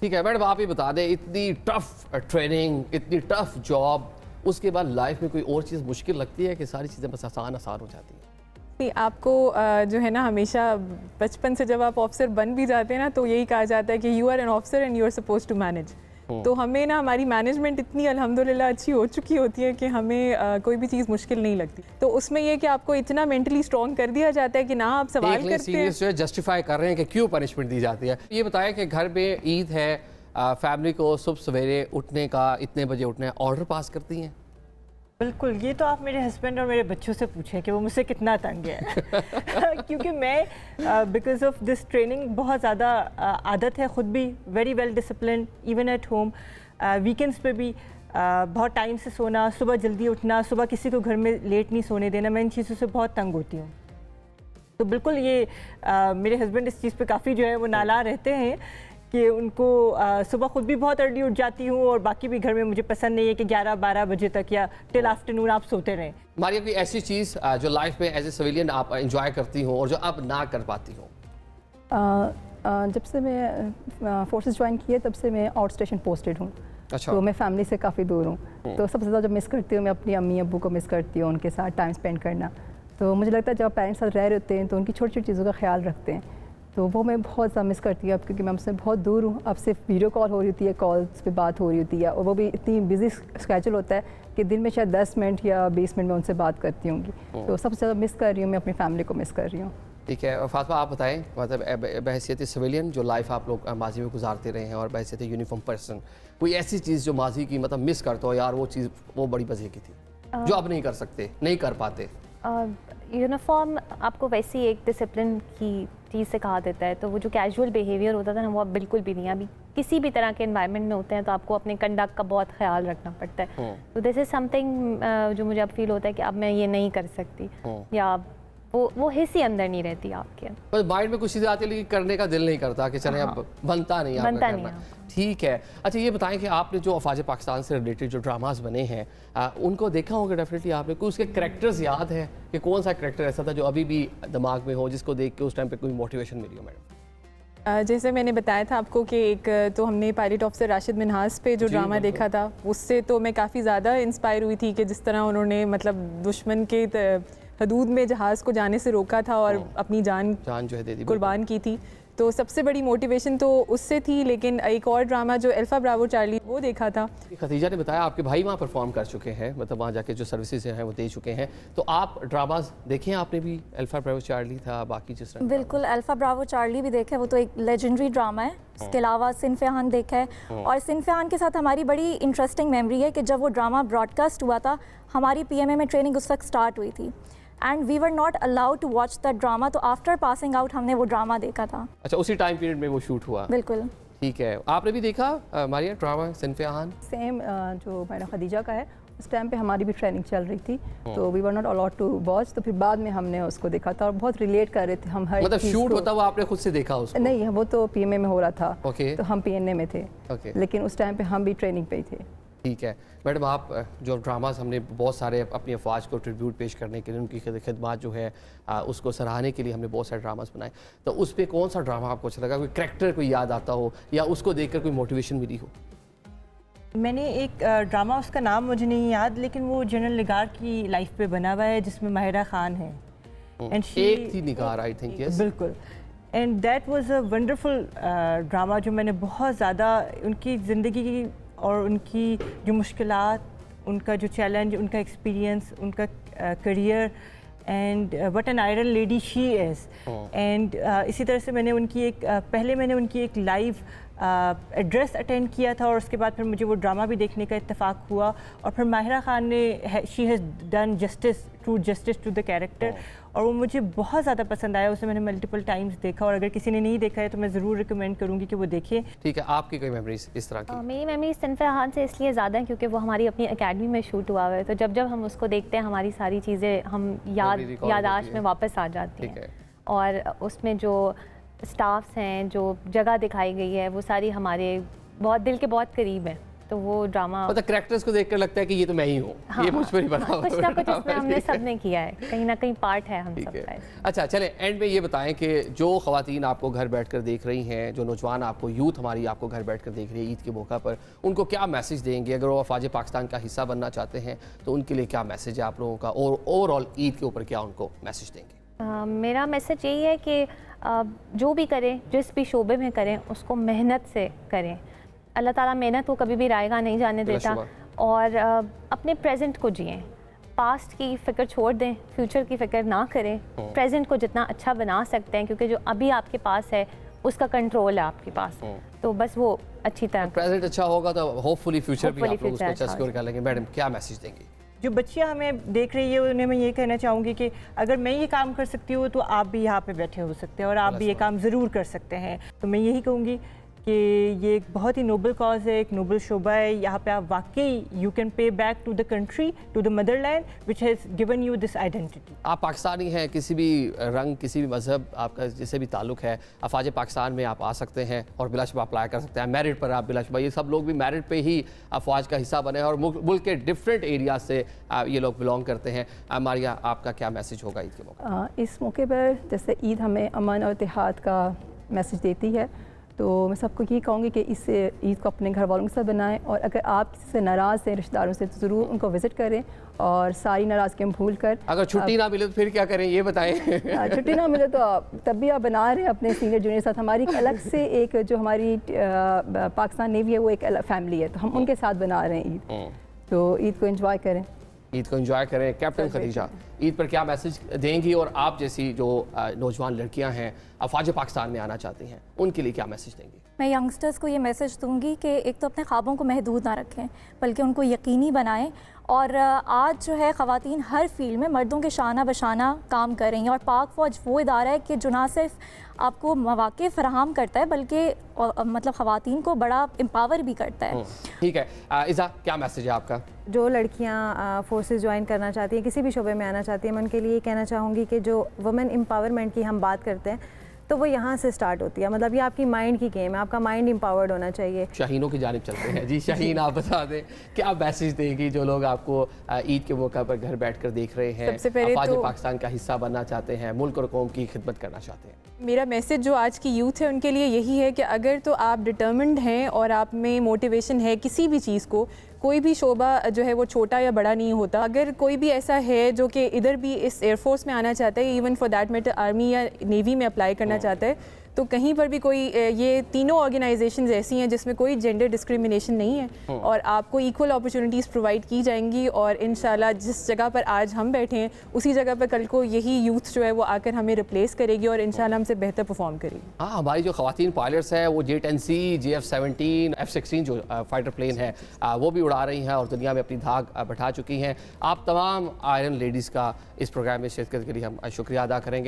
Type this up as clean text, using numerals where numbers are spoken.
ठीक है मैडम, आप ही बता दें, इतनी टफ ट्रेनिंग, इतनी टफ जॉब, उसके बाद लाइफ में कोई और चीज़ मुश्किल लगती है कि सारी चीज़ें बस आसान आसान हो जाती हैं? नहीं, आपको जो है ना, हमेशा बचपन से जब आप ऑफिसर बन भी जाते हैं ना, तो यही कहा जाता है कि you are an officer and you are suppose to manage. तो हमें ना, हमारी मैनेजमेंट इतनी अल्हम्दुलिल्लाह अच्छी हो चुकी होती है कि हमें कोई भी चीज़ मुश्किल नहीं लगती। तो उसमें ये कि आपको इतना मेंटली स्ट्रॉन्ग कर दिया जाता है कि ना आप सवाल करते हैं। सीरियस जो है जस्टिफाई कर रहे हैं कि क्यों पनिशमेंट दी जाती है। ये बताएं कि घर में ईद है, फैमिली को सुबह सवेरे उठने का, इतने बजे उठना है, ऑर्डर पास करती हैं? बिल्कुल, ये तो आप मेरे हस्बैंड और मेरे बच्चों से पूछें कि वो मुझसे कितना तंग है क्योंकि मैं बिकॉज ऑफ दिस ट्रेनिंग बहुत ज़्यादा आदत है, ख़ुद भी very well discipline, even at home, weekends पे भी बहुत टाइम से सोना, सुबह जल्दी उठना, सुबह किसी को घर में लेट नहीं सोने देना, मैं इन चीज़ों से बहुत तंग होती हूँ। तो बिल्कुल ये मेरे हस्बैंड इस चीज़ पे काफ़ी जो है वो नाला रहते हैं कि उनको सुबह खुद भी बहुत अर्ली उठ जाती हूँ और बाकी भी घर में मुझे पसंद नहीं है कि 11-12 बजे तक या टिल आफ्टरनून आप सोते रहें। मारिया, कोई ऐसी चीज़ जो लाइफ में एज ए सिविलियन आप इंजॉय करती हो और जो अब ना कर पाती हो? जब से मैं फोर्सेस ज्वाइन किए तब से मैं आउट स्टेशन पोस्टेड हूँ। अच्छा। तो मैं फैमिली से काफ़ी दूर हूँ, तो सबसे ज़्यादा जब मिस करती हूँ मैं अपनी अम्मी अब्बू को मिस करती हूँ, उनके साथ टाइम स्पेंड करना। तो मुझे लगता है जब पेरेंट्स साथ रह रहे होते हैं तो उनकी छोटी छोटी चीज़ों का ख्याल रखते हैं, तो वो मैं बहुत ज़्यादा मिस करती हूँ अब, क्योंकि मैं उनसे बहुत दूर हूँ। अब सिर्फ वीडियो कॉल हो रही होती है, कॉल्स पे बात हो रही होती है, और वो भी इतनी बिजी स्केजूल होता है कि दिन में शायद 10 मिनट या 20 मिनट में उनसे बात करती होंगी। तो सबसे ज़्यादा मिस कर रही हूँ मैं अपनी फैमिली को मिस कर रही हूँ। ठीक है फातिमा, आप बताएं, मतलब बहैसियत सिविलियन जो लाइफ आप लोग माजी में गुजारते रहे हैं और बहैसियत यूनिफॉर्म पर्सन, कोई ऐसी चीज़ जो माजी की मतलब मिस करते हो, यार वो चीज़ वो बड़ी मज़े की थी जो आप नहीं कर सकते, नहीं कर पाते? यूनिफॉर्म आपको वैसी एक डिसिप्लिन की चीज़ से कहा देता है, तो वो जो कैजुअल बिहेवियर होता था ना, वो अब बिल्कुल भी नहीं है। अभी किसी भी तरह के एनवायरनमेंट में होते हैं तो आपको अपने कंडक्ट का बहुत ख्याल रखना पड़ता है। तो दिस इज़ समथिंग जो मुझे अब फील होता है कि अब मैं ये नहीं कर सकती, या वो हिस्स ही अंदर नहीं रहती आपके। बस माइंड में कुछ चीज़ें आती है लेकिन करने का दिल नहीं करता कि चले अब बनता नहीं है। ठीक है, अच्छा ये बताएं कि आपने जो अफवाज पाकिस्तान से रिलेटेड जो ड्रामाज बने हैं उनको देखा होगा डेफिनेटली आपने, कोई उसके कैरेक्टर्स याद है कि कौन सा कैरेक्टर ऐसा था जो अभी भी दिमाग में हो, जिसको देख के उस टाइम पे कोई मोटिवेशन मिली हो? मैडम, जैसे मैंने बताया था आपको कि एक तो हमने पायलट ऑफिसर राशिद मिन्हास पे जो ड्रामा देखा था, उससे तो मैं काफ़ी ज़्यादा इंस्पायर हुई थी कि जिस तरह उन्होंने मतलब दुश्मन के हदूद में जहाज़ को जाने से रोका था और अपनी जान जो है दे दी, कुर्बान की थी। तो सबसे बड़ी मोटिवेशन तो उससे थी। लेकिन एक और ड्रामा जो अल्फा ब्रावो चार्ली, वो देखा था। खदीजा ने बताया आपके भाई वहाँ परफॉर्म कर चुके हैं, मतलब वहाँ जाके जो सर्विसेज हैं वो दे चुके हैं, तो आप ड्रामाज देखे हैं आपने भी? अल्फा ब्रावो चार्ली था, बाकी जिस तरह? बिल्कुल, अल्फा ब्रावो चार्ली भी देखा है, वो तो एक लेजेंडरी ड्रामा है। इसके अलावा सिनफेहान देखा है, और सिनफेहान के साथ हमारी बड़ी इंटरेस्टिंग मेमोरी है कि जब वो ड्रामा ब्रॉडकास्ट हुआ था, हमारी PMA में ट्रेनिंग उस वक्त स्टार्ट हुई थी and we were not allowed to watch that drama. तो आफ्टर पासिंग आउट हमने वो ड्रामा देखा था। अच्छा, उसी टाइम पीरियड में वो शूट हुआ? बिल्कुल। ठीक है, आपने भी देखा मारिया ड्रामा सिनफेहान? सेम जो मैडम खदीजा का है, उस टाइम पे हमारी भी ट्रेनिंग चल रही थी, तो we were not allowed to watch. तो फिर बाद में हमने उसको देखा था और बहुत रिलेट कर रहे थे हम हर मतलब शूट होता हुआ आपने खुद से देखा उसको? नहीं, वो तो PMA में हो रहा था। ओके। तो हम PNA में थे। ओके। लेकिन उस टाइम पे हम भी ट्रेनिंग पे ही थे। ठीक है मैडम, आप जो ड्रामाज हमने बहुत सारे अपनी अफवाज को ट्रिब्यूट पेश करने के लिए, उनकी खिदमत जो है उसको सराहने के लिए हमने बहुत सारे ड्रामाज बनाए, तो उस पर कौन सा ड्रामा आपको अच्छा लगा, कोई कैरेक्टर कोई याद आता हो या उसको देखकर कोई मोटिवेशन मिली हो? मैंने एक ड्रामा, उसका नाम मुझे नहीं याद, लेकिन वो जनरल निगार की लाइफ पे बना हुआ है जिसमें माहिरा खान है। एक थी निगार, आई थिंक। यस, बिल्कुल। And that was a wonderful drama जो मैंने बहुत ज़्यादा उनकी ज़िंदगी की और उनकी जो मुश्किलात, उनका जो चैलेंज, उनका एक्सपीरियंस, उनका career, and what an iron lady she is. And इसी तरह से मैंने उनकी पहले मैंने उनकी एक लाइव एड्रेस अटेंड किया था, और उसके बाद फिर मुझे वो ड्रामा भी देखने का इत्तेफाक हुआ। और फिर माहिरा खान ने she has done justice to the character, और वो मुझे बहुत ज़्यादा पसंद आया। उसे मैंने मल्टीपल टाइम्स देखा, और अगर किसी ने नहीं देखा है तो मैं ज़रूर रिकमेंड करूँगी कि वो देखें। ठीक है, आपकी कोई मेमोरीज इस तरह की? मेरी मेमोरीज सिनफेहान से इसलिए ज़्यादा है क्योंकि वो हमारी अपनी एकेडमी में शूट हुआ हुआ है, तो जब जब हम उसको देखते हैं हमारी सारी चीज़ें हम यादाश्त में वापस आ जाती हैं। और उसमें जो स्टाफ्स हैं, जो जगह दिखाई गई है, वो सारी हमारे बहुत दिल के बहुत करीब है। तो वो ड्रामा मतलब कैरेक्टर्स को देखकर लगता है कि ये तो मैं ही हूँ, ये मुझ पर ही बना हुआ कुछ ना कुछ ड्रामा इसमें है, हमने ठीक है। सब ने किया है, कहीं ना कहीं पार्ट है हम ठीक सबका है। इसमें। अच्छा चलें, एंड में ये बताएं कि जो ख़वातीन आपको घर बैठकर देख रही हैं, जो नौजवान आपको, यूथ हमारी आपको घर बैठकर देख रही है ईद के मौका पर, उनको क्या मैसेज देंगे? अगर वो अफवाज पाकिस्तान का हिस्सा बनना चाहते हैं तो उनके लिए क्या मैसेज है आप लोगों का, और ओवरऑल ईद के ऊपर क्या उनको मैसेज देंगे? मेरा मैसेज यही है कि जो भी करें, जिस भी शोबे में करें, उसको मेहनत से करें। अल्लाह ताला मेहनत को कभी भी रायगा नहीं जाने देता, और अपने प्रेजेंट को जिएं। पास्ट की फ़िक्र छोड़ दें, फ्यूचर की फ़िक्र ना करें, प्रेजेंट को जितना अच्छा बना सकते हैं, क्योंकि जो अभी आपके पास है उसका कंट्रोल है आपके पास, तो बस वो अच्छी तरह प्रेजेंट अच्छा होगा तो होपफुली फ्यूचर भी आप Hopefully लोग उसको future अच्छा अच्छा सिक्योर कर लेंगे। मैडम क्या मैसेज देंगी? जो बच्चियां हमें देख रही है उन्हें मैं ये कहना चाहूँगी कि अगर मैं ये काम कर सकती हूँ तो आप भी यहाँ पे बैठे हो सकते हैं और आप भी ये काम ज़रूर कर सकते हैं। तो मैं यही कहूँगी कि ये एक बहुत ही नोबल कॉज है, एक नोबल शोबा है। यहाँ पे आप वाकई you can pay back to the country, to the motherland which has given you this identity. आप पाकिस्तानी हैं, किसी भी रंग, किसी भी मज़हब आपका जिससे भी ताल्लुक़ है, अफवाज पाकिस्तान में आप आ सकते हैं और बिलाशुबा अप्लाई कर सकते हैं। मेरिट पर आप बिलाशुबा, ये सब लोग भी मेरिट पे ही अफवाज का हिस्सा बने हैं और मुल्क के डिफरेंट एरिया से ये लोग बिलोंग करते हैं। मारिया, आपका क्या मैसेज होगा ईद के मौके? इस मौके पर जैसे ईद हमें अमन और इत्तेहाद का मैसेज देती है, तो मैं सबको ये कहूँगी कि इस ईद को अपने घर वालों के साथ बनाएं, और अगर आप किसी से नाराज़ हैं रिश्तेदारों से तो ज़रूर उनको विज़िट करें और सारी नाराज़गियाँ भूल कर। अगर छुट्टी ना मिले तो फिर क्या करें, ये बताएं। छुट्टी ना मिले तो तब भी आप बना रहे हैं अपने सीनियर जूनियर साथ। हमारी एक अलग से एक जो हमारी पाकिस्तान नेवी है वो एक अलग फैमिली है, तो हम उनके साथ बना रहे हैं ईद। तो ईद को एंजॉय करें, ईद को एंजॉय करें। कैप्टन खदीजा, ईद पर क्या मैसेज देंगी, और आप जैसी जो नौजवान लड़कियां हैं अफवाज पाकिस्तान में आना चाहती हैं, उनके लिए क्या मैसेज देंगी? मैं यंगस्टर्स को ये मैसेज दूंगी कि एक तो अपने ख्वाबों को महदूद ना रखें, बल्कि उनको यकीनी बनाएं। और आज जो है ख़वातीन हर फील्ड में मर्दों के शाना बशाना काम कर रही हैं, और पाक फ़ौज वो इदारा है कि जो ना सिर्फ आपको मौक़े फ़राहम करता है बल्कि मतलब ख़वातीन को बड़ा एम्पावर भी करता है। ठीक है, इज़ा क्या मैसेज है आपका? जो लड़कियां फोर्सेस ज्वाइन करना चाहती हैं, किसी भी शोबे में आना चाहती हैं, मैं उनके लिए कहना चाहूँगी कि जो वुमेन एम्पावरमेंट की हम बात करते हैं तो वो यहाँ से स्टार्ट होती है। मतलब ये आपकी माइंड की गेम है, आपका माइंड एम्पावर्ड होना चाहिए। शाहीनों की जानिब चलते हैं। जी शाहीन, आप बता दें क्या मैसेज देंगी जो लोग आपको ईद के मौका पर घर बैठकर देख रहे हैं, सबसे पहले अफवाज तो पाकिस्तान का हिस्सा बनना चाहते हैं, मुल्क और कौम की खिदमत करना चाहते हैं? मेरा मैसेज जो आज की यूथ है उनके लिए यही है कि अगर तो आप डिटर्मिन्ड हैं और आप में मोटिवेशन है किसी भी चीज़ को, कोई भी शोबा जो है वो छोटा या बड़ा नहीं होता। अगर कोई भी ऐसा है जो कि इधर भी इस एयरफोर्स में आना चाहता है, even for that matter army या नेवी में अप्लाई करना चाहता है, तो कहीं पर भी कोई, ये तीनों ऑर्गेनाइजेशंस ऐसी हैं जिसमें कोई जेंडर डिस्क्रिमिनेशन नहीं है और आपको इक्वल अपॉर्चुनिटीज़ प्रोवाइड की जाएंगी। और इंशाल्लाह जिस जगह पर आज हम बैठे हैं उसी जगह पर कल को यही यूथ जो है वो आकर हमें रिप्लेस करेगी और इंशाल्लाह हमसे बेहतर परफॉर्म करेगी। हाँ, हमारी जो ख़वातीन पायलट्स हैं वो J-10C, JF-17, F-16 जो फाइटर प्लेन है वो भी उड़ा रही हैं और दुनिया में अपनी धाक बैठा चुकी हैं। आप तमाम आयरन लेडीज़ का इस प्रोग्राम में शिरकत के लिए हम शुक्रिया अदा करेंगे।